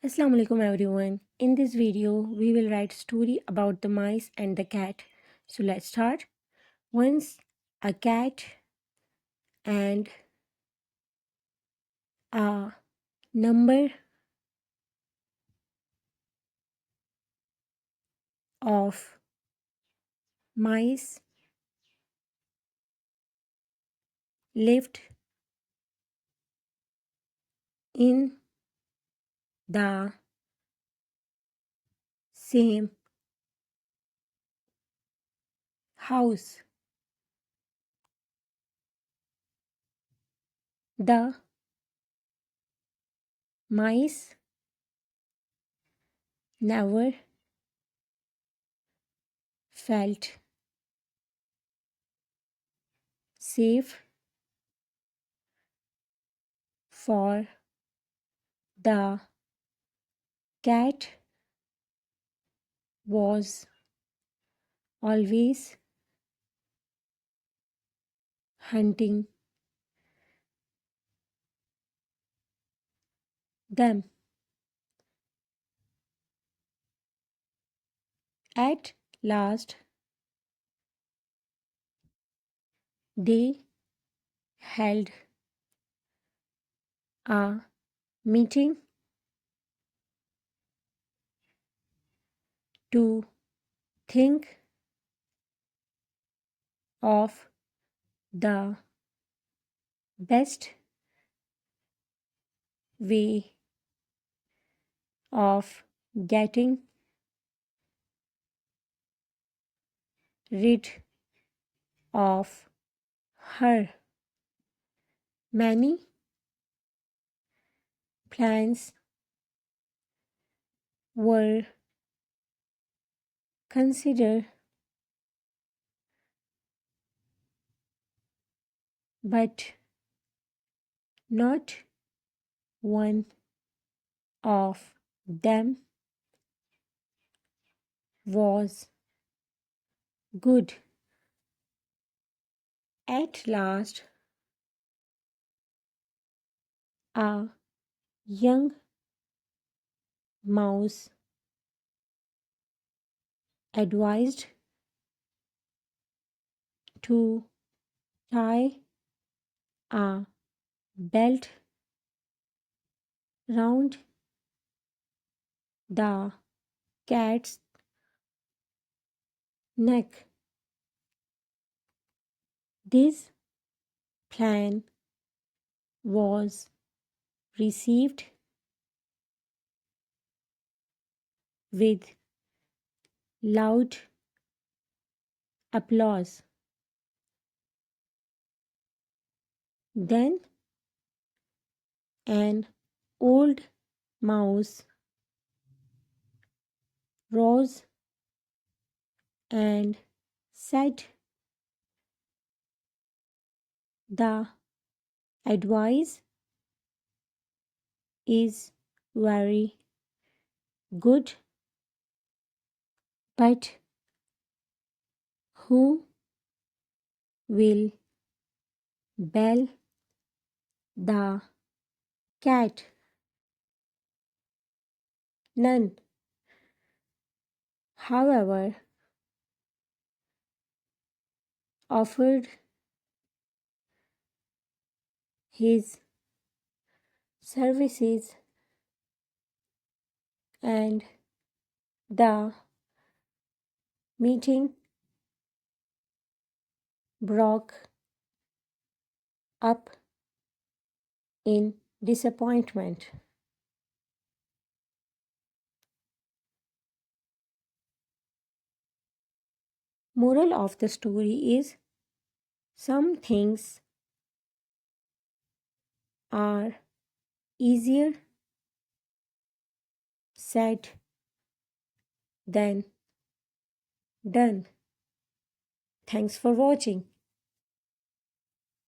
Assalamu alaikum everyone. In this video, we will write a story about the mice and the cat. So let's start. Once a cat and a number of mice lived in the same house. The mice never felt safe for the cat was always hunting them. At last, they held a meeting to think of the best way of getting rid of her. Many plans were considered, but not one of them was good. At last, a young mouse advised to tie a belt round the cat's neck. This plan was received with loud applause. Then an old mouse rose and said, "The advice is very good, but who will bail the cat? None." However, offered his services, and the meeting broke up in disappointment. Moral of the story is some things are easier said than done. Thanks for watching.